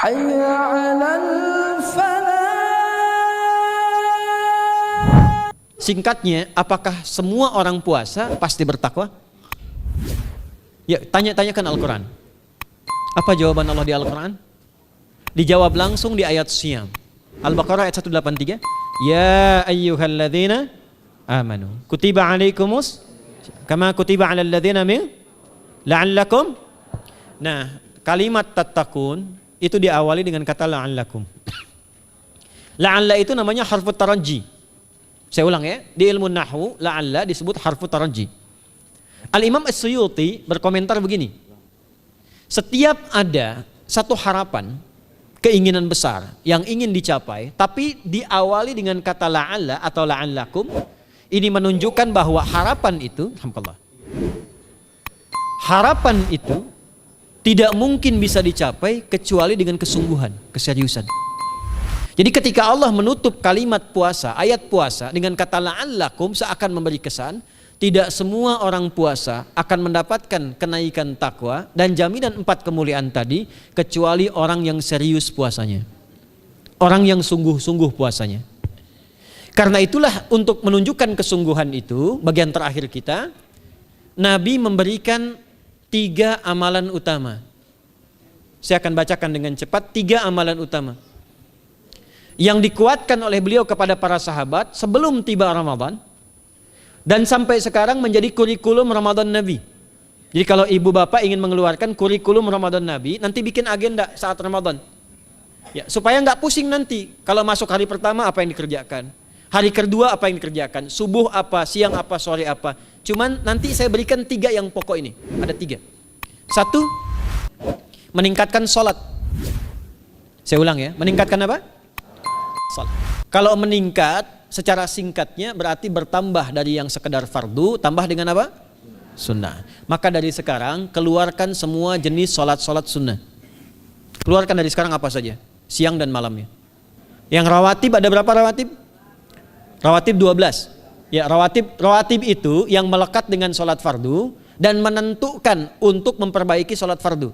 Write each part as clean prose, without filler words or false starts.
حي على الفلاح. Singkatnya, apakah semua orang puasa pasti bertakwa? Ya, tanya-tanyakan Al-Quran. Apa jawaban Allah di Al-Quran? Dijawab langsung di ayat Siyam. Al-Baqarah ayat 183. Ya ayyuhalladzina amanu kutiba alaikumus kama kutiba alal ladzina min la'allakum. Nah, kalimat tattaqun itu diawali dengan kata la'allakum. La'alla itu namanya harfut taraji. Saya ulang ya, di ilmu nahwu la'alla disebut harfut taraji. Al-Imam As-Suyuti berkomentar begini. Setiap ada satu harapan, keinginan besar yang ingin dicapai, tapi diawali dengan kata la'alla atau la'allakum, ini menunjukkan bahwa harapan itu, alhamdulillah, harapan itu tidak mungkin bisa dicapai kecuali dengan kesungguhan, keseriusan. Jadi ketika Allah menutup kalimat puasa, ayat puasa dengan kata la'allakum seakan memberi kesan, tidak semua orang puasa akan mendapatkan kenaikan takwa dan jaminan 4 kemuliaan tadi kecuali orang yang serius puasanya. Orang yang sungguh-sungguh puasanya. Karena itulah untuk menunjukkan kesungguhan itu, bagian terakhir kita, Nabi memberikan 3 amalan utama. Saya akan bacakan dengan cepat 3 amalan utama yang dikuatkan oleh beliau kepada para sahabat sebelum tiba Ramadan. Dan sampai sekarang menjadi kurikulum Ramadan Nabi. Jadi kalau ibu bapak ingin mengeluarkan kurikulum Ramadan Nabi, nanti bikin agenda saat Ramadan. Ya, supaya nggak pusing nanti. Kalau masuk hari pertama apa yang dikerjakan, hari kedua apa yang dikerjakan, subuh apa, siang apa, sore apa. Cuman nanti saya berikan 3 yang pokok ini. Ada 3. 1, meningkatkan sholat. Saya ulang ya, meningkatkan apa? Sholat. Kalau meningkat secara singkatnya berarti bertambah dari yang sekedar fardu, tambah dengan apa? Sunnah. Maka dari sekarang keluarkan semua jenis sholat-sholat sunnah. Keluarkan dari sekarang apa saja, siang dan malamnya. Yang rawatib, ada berapa rawatib? Rawatib 12. Ya, rawatib itu yang melekat dengan sholat fardu dan menentukan untuk memperbaiki sholat fardu.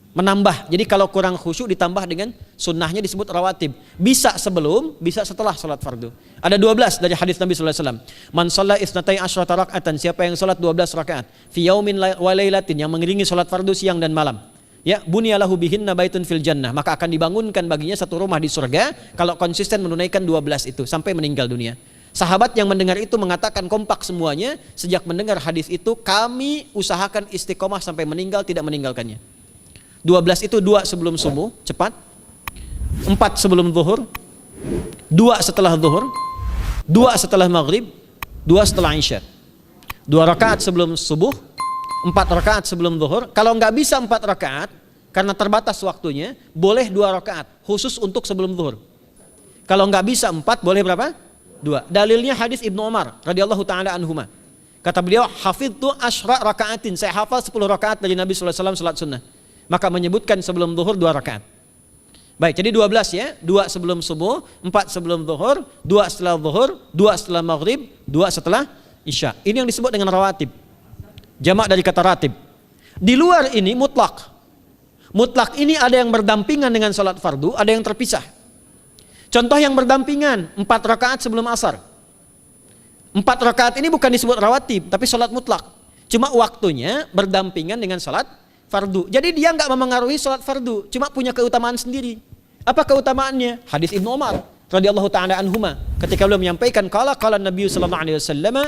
Menambah, jadi kalau kurang khusyuk ditambah dengan sunnahnya disebut rawatib. Bisa sebelum, bisa setelah sholat fardu. Ada 12 dari hadis Nabi SAW. Man shalla isnatai asyrata raka'atan, siapa yang sholat 12 rakaat fi yaumin wa lailatin, yang mengiringi sholat fardu siang dan malam, ya, bunyalahu bihinna baitun fil jannah, maka akan dibangunkan baginya satu rumah di surga kalau konsisten menunaikan 12 itu sampai meninggal dunia. Sahabat yang mendengar itu mengatakan kompak semuanya, sejak mendengar hadis itu kami usahakan istiqomah sampai meninggal tidak meninggalkannya. 12 itu 2 sebelum subuh, cepat. 4 sebelum zuhur, 2 setelah zuhur, 2 setelah maghrib, 2 setelah isya. 2 rakaat sebelum subuh, 4 rakaat sebelum zuhur. Kalau nggak bisa 4 rakaat karena terbatas waktunya, boleh 2 rakaat khusus untuk sebelum zuhur. Kalau nggak bisa 4, boleh berapa? 2. Dalilnya hadis Ibnu Umar radhiyallahu taala anhuma. Kata beliau, hafidtu asyra rakaatin, saya hafal 10 rakaat dari Nabi sallallahu alaihi wasallam salat sunnah. Maka menyebutkan sebelum zuhur 2 rakaat. Baik, jadi 12 ya. 2 sebelum subuh, 4 sebelum zuhur, 2 setelah zuhur, 2 setelah maghrib, 2 setelah isya. Ini yang disebut dengan rawatib. Jamak dari kata ratib. Di luar ini mutlak. Mutlak ini ada yang berdampingan dengan salat fardu, ada yang terpisah. Contoh yang berdampingan, 4 rakaat sebelum asar. 4 rakaat ini bukan disebut rawatib, tapi salat mutlak. Cuma waktunya berdampingan dengan salat fardu. Jadi dia nggak memengaruhi sholat fardu, cuma punya keutamaan sendiri. Apa keutamaannya? Hadis Ibnu Umar radhiyallahu taala anhuma ketika beliau menyampaikan qala Nabi sallallahu alaihi wasallam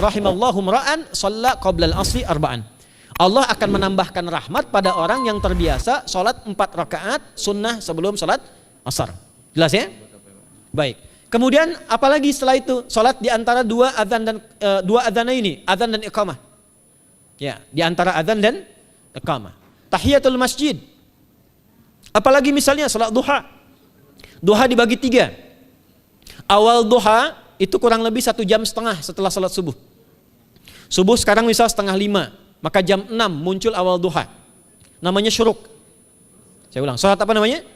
rahimallahu ra'an shalla qabla al-asri arba'an. Allah akan menambahkan rahmat pada orang yang terbiasa sholat 4 rakaat sunnah sebelum sholat asar. Jelas ya? Baik. Kemudian apalagi setelah itu? Sholat di antara 2 adzan dan 2 adzan ini, adzan dan iqamah. Ya, di antara adzan dan iqamah. Tahiyatul masjid. Apalagi misalnya salat duha. Duha dibagi 3. Awal duha itu kurang lebih 1,5 jam setelah salat subuh. Subuh sekarang misal 4:30, maka jam 6 muncul awal duha. Namanya syuruk. Saya ulang, salat apa namanya?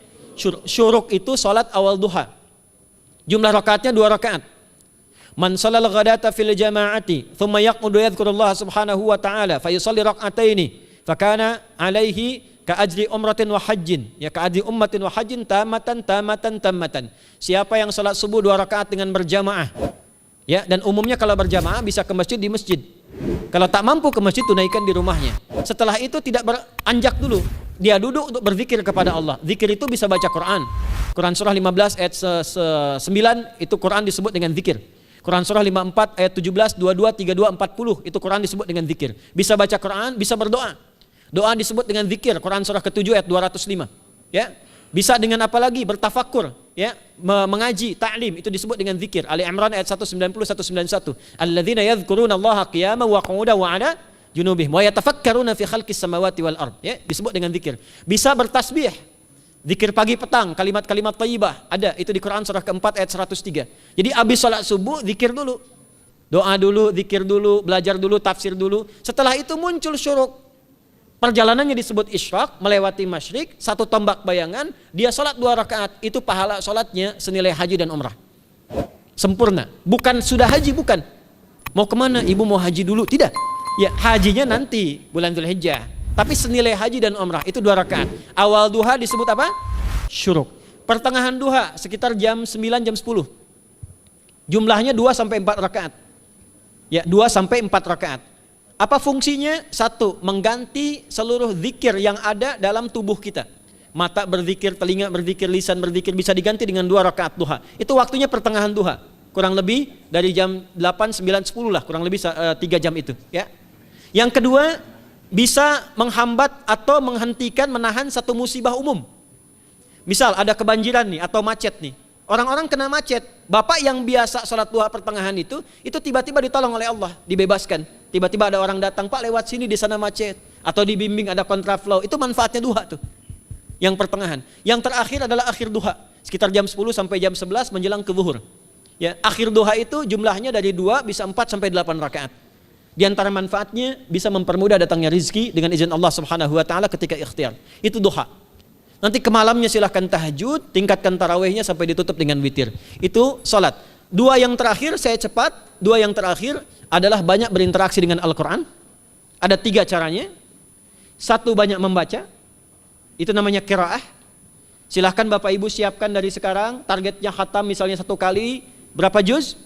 Syuruk itu salat awal duha. Jumlah rakaatnya 2 rakaat. Man shalal ghadata fil jama'ati thumma yaqudu yadhkurullah subhanahu wa ta'ala fa yusalli rak'ataini fakana alaihi ka ajri umratin wa hajjin, ya ka ajri ummatin wa hajjin tamatan. Siapa yang salat subuh 2 rakaat dengan berjamaah, ya, dan umumnya kalau berjamaah bisa ke masjid di masjid. Kalau tak mampu ke masjid, tunaikan di rumahnya. Setelah itu tidak beranjak dulu, dia duduk untuk berzikir kepada Allah. Zikir itu bisa baca Quran. Quran surah 15 ayat 9 itu Quran disebut dengan zikir. Quran surah 54 ayat 17, 22, 32, 40 itu Quran disebut dengan zikir. Bisa baca Quran, bisa berdoa. Doa disebut dengan zikir. Quran surah ke-7 ayat 205. Ya. Bisa dengan apa lagi? Bertafakkur, ya, mengaji, ta'lim, itu disebut dengan zikir. Ali Imran ayat 190 191. Alladzina yadhkuruna Allaha qiyaman wa qu'udan wa 'ala junubihim wa yatafakkaruna fi khalqis samawati wal ard, ya, disebut dengan zikir. Bisa bertasbih. Zikir pagi petang, kalimat-kalimat thayyibah, ada itu di Quran surah keempat ayat 103. Jadi habis salat subuh zikir dulu. Doa dulu, zikir dulu, belajar dulu, tafsir dulu. Setelah itu muncul syuruk. Perjalanannya disebut isyraq, melewati masyrik, 1 tombak bayangan, dia salat 2 rakaat, itu pahala salatnya senilai haji dan umrah. Sempurna. Bukan sudah haji, bukan. Mau kemana? Ibu mau haji dulu? Tidak. Ya, hajinya nanti bulan Dzulhijjah. Tapi senilai haji dan umrah itu 2 rakaat. Awal duha disebut apa? Syuruk. Pertengahan duha sekitar jam 9 jam 10. Jumlahnya 2 sampai 4 rakaat. Ya, 2 sampai 4 rakaat. Apa fungsinya? 1, mengganti seluruh zikir yang ada dalam tubuh kita. Mata berzikir, telinga berzikir, lisan berzikir, bisa diganti dengan 2 rakaat duha. Itu waktunya pertengahan duha. Kurang lebih dari jam 8, 9, 10 lah, kurang lebih 3 jam itu, ya. Yang kedua, bisa menghambat atau menghentikan, menahan satu musibah umum. Misal ada kebanjiran nih atau macet nih. Orang-orang kena macet. Bapak yang biasa sholat duha pertengahan itu tiba-tiba ditolong oleh Allah, dibebaskan. Tiba-tiba ada orang datang, Pak lewat sini di sana macet. Atau dibimbing ada kontraflow. Itu manfaatnya duha tuh. Yang pertengahan. Yang terakhir adalah akhir duha. Sekitar jam 10 sampai jam 11 menjelang ke zuhur. Ya, akhir duha itu jumlahnya dari 2 bisa 4 sampai 8 rakaat. Di antara manfaatnya bisa mempermudah datangnya rezeki dengan izin Allah Subhanahu wa taala ketika ikhtiar. Itu duha. Nanti ke malamnya silahkan tahajud, tingkatkan tarawihnya sampai ditutup dengan witir. Itu salat. 2 yang terakhir saya cepat, 2 yang terakhir adalah banyak berinteraksi dengan Al-Qur'an. Ada 3 caranya. 1, banyak membaca. Itu namanya qiraah. Silahkan Bapak Ibu siapkan dari sekarang, targetnya khatam misalnya 1 kali berapa juz?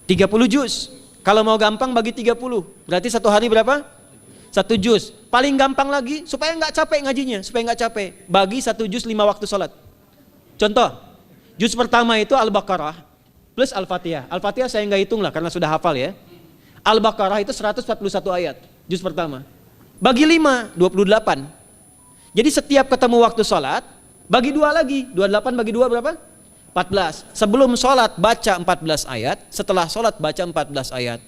30 juz. Kalau mau gampang bagi 30, berarti 1 hari berapa? 1 juz. Paling gampang lagi, supaya nggak capek ngajinya, supaya nggak capek, bagi 1 juz 5 waktu sholat. Contoh, juz pertama itu Al-Baqarah plus Al-Fatihah. Al-Fatihah saya nggak hitung lah karena sudah hafal ya. Al-Baqarah itu 141 ayat, juz pertama. Bagi 5, 28. Jadi setiap ketemu waktu sholat, bagi 2 lagi, 28 bagi 2 berapa? 14. Sebelum sholat baca 14 ayat, setelah sholat baca 14 ayat.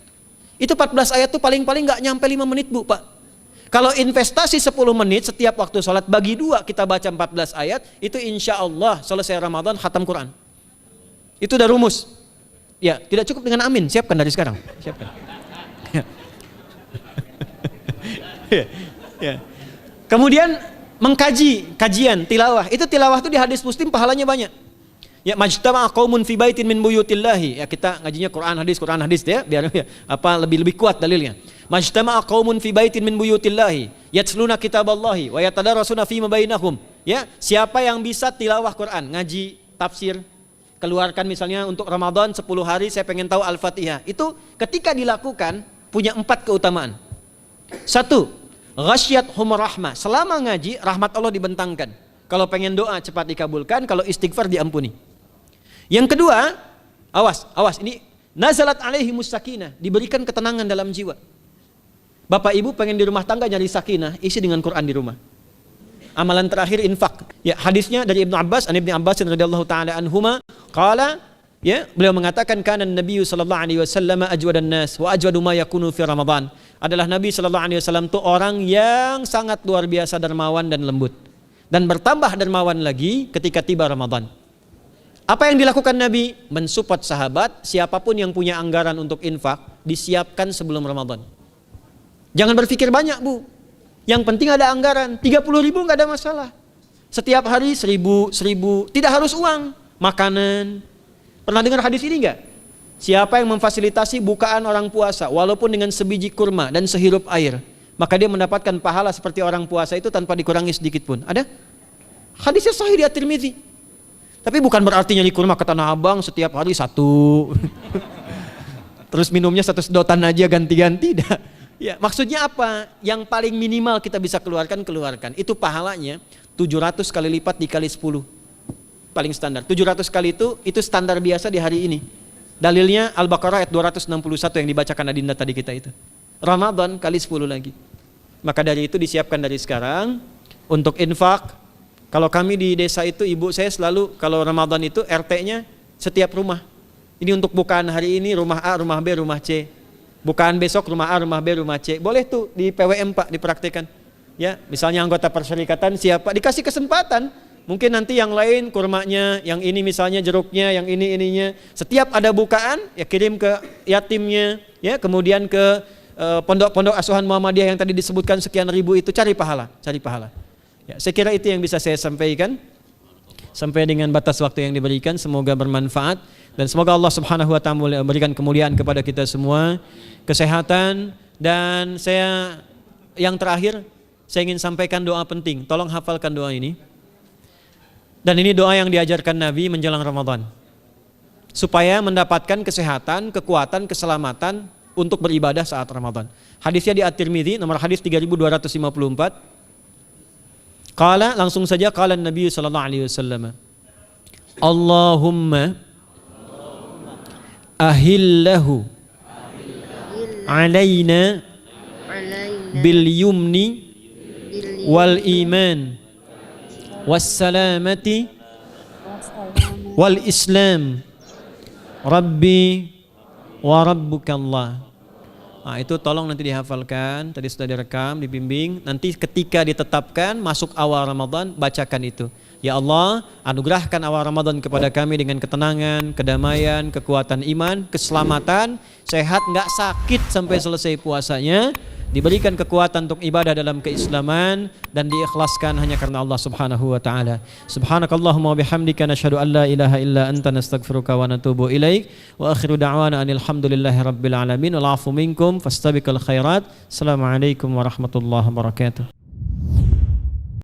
Itu 14 ayat tuh paling-paling nggak nyampe 5 menit Bu Pak. Kalau investasi 10 menit setiap waktu sholat, bagi 2 kita baca 14 ayat, itu insya Allah selesai Ramadan khatam Quran. Itu udah rumus. Ya, tidak cukup dengan amin, siapkan dari sekarang. Siapkan. Ya. Kemudian mengkaji, kajian, tilawah. Itu tilawah itu di hadis Muslim pahalanya banyak. Ya, majtama'a qaumun fi baitin min buyutillahi. Ya, kita ngajinya Quran hadis ya, biar ya, lebih kuat dalilnya. Majtama'a qaumun fi baitin min buyutillahi yatluna kitaballahi wa yatadarasuna fima bainahum. Ya, siapa yang bisa tilawah Quran, ngaji, tafsir, keluarkan misalnya untuk Ramadan 10 hari saya pengen tahu Al-Fatihah. Itu ketika dilakukan punya 4 keutamaan. 1, ghasyiyatuhum rahmah. Selama ngaji rahmat Allah dibentangkan. Kalau pengen doa cepat dikabulkan, kalau istighfar diampuni. Yang kedua, awas ini nazalat alaihimus sakinah, diberikan ketenangan dalam jiwa. Bapak Ibu pengen di rumah tangga nyari sakinah, isi dengan Quran di rumah. Amalan terakhir infak. Ya, hadisnya dari Ibnu Abbas, an Ibnu Abbas radhiyallahu taala anhuma, qala, ya, beliau mengatakan kana Nabi sallallahu alaihi wasallam ajwadan nas wa ajwadu ma yakunu fi Ramadan. Adalah Nabi sallallahu alaihi wasallam itu orang yang sangat luar biasa dermawan dan lembut. Dan bertambah dermawan lagi ketika tiba Ramadan. Apa yang dilakukan Nabi? Mensupport sahabat, siapapun yang punya anggaran untuk infak, disiapkan sebelum Ramadan. Jangan berpikir banyak Bu. Yang penting ada anggaran, 30.000 nggak ada masalah. Setiap hari 1.000, tidak harus uang, makanan. Pernah dengar hadis ini nggak? Siapa yang memfasilitasi bukaan orang puasa, walaupun dengan sebiji kurma dan sehirup air, maka dia mendapatkan pahala seperti orang puasa itu tanpa dikurangi sedikit pun. Ada? Hadisnya sahih di At-Tirmidzi. Tapi bukan berarti nyari kurma ke Tanah Abang setiap hari 1. Terus minumnya 1 sedotan aja ganti-ganti. Ya, maksudnya apa? Yang paling minimal kita bisa keluarkan. Itu pahalanya 700 kali lipat dikali 10. Paling standar. 700 kali itu standar biasa di hari ini. Dalilnya Al-Baqarah ayat 261 yang dibacakan Adinda tadi kita itu. Ramadan kali 10 lagi. Maka dari itu disiapkan dari sekarang untuk infak. Kalau kami di desa itu, ibu saya selalu kalau Ramadan itu RT-nya setiap rumah. Ini untuk bukaan hari ini rumah A, rumah B, rumah C. Bukaan besok rumah A, rumah B, rumah C. Boleh tuh di PWM Pak dipraktikkan. Ya, misalnya anggota perserikatan siapa dikasih kesempatan. Mungkin nanti yang lain kurmanya, yang ini misalnya jeruknya, yang ini ininya. Setiap ada bukaan ya kirim ke yatimnya, ya kemudian ke pondok-pondok asuhan Muhammadiyah yang tadi disebutkan sekian ribu itu, cari pahala. Ya, saya kira itu yang bisa saya sampaikan sampai dengan batas waktu yang diberikan. Semoga bermanfaat dan semoga Allah Subhanahu wa taala memberikan kemuliaan kepada kita semua, kesehatan, dan yang terakhir saya ingin sampaikan doa penting. Tolong hafalkan doa ini. Dan ini doa yang diajarkan Nabi menjelang Ramadan. Supaya mendapatkan kesehatan, kekuatan, keselamatan untuk beribadah saat Ramadan. Hadisnya di At-Tirmidzi nomor hadis 3254. Qala, langsung saja qala Nabi sallallahu alaihi wasallam. Allahumma ahillahu alaina bil yumni wal iman wassalamati wal islam rabbi wa rabbukallah. Nah, itu tolong nanti dihafalkan, tadi sudah direkam, dibimbing. Nanti ketika ditetapkan masuk awal Ramadan, bacakan itu. Ya Allah, anugerahkan awal Ramadan kepada kami dengan ketenangan, kedamaian, kekuatan iman, keselamatan, sehat, nggak sakit sampai selesai puasanya, diberikan kekuatan untuk ibadah dalam keislaman dan diikhlaskan hanya karena Allah Subhanahu wa taala. Subhanakallahumma wa bihamdika nasyhadu an la ilaha illa anta nastaghfiruka wa natubu ilaik wa akhiru da'wana anil hamdulillahi rabbil alamin wal 'afu minkum fastabiqul khairat. Assalamualaikum warahmatullahi wabarakatuh.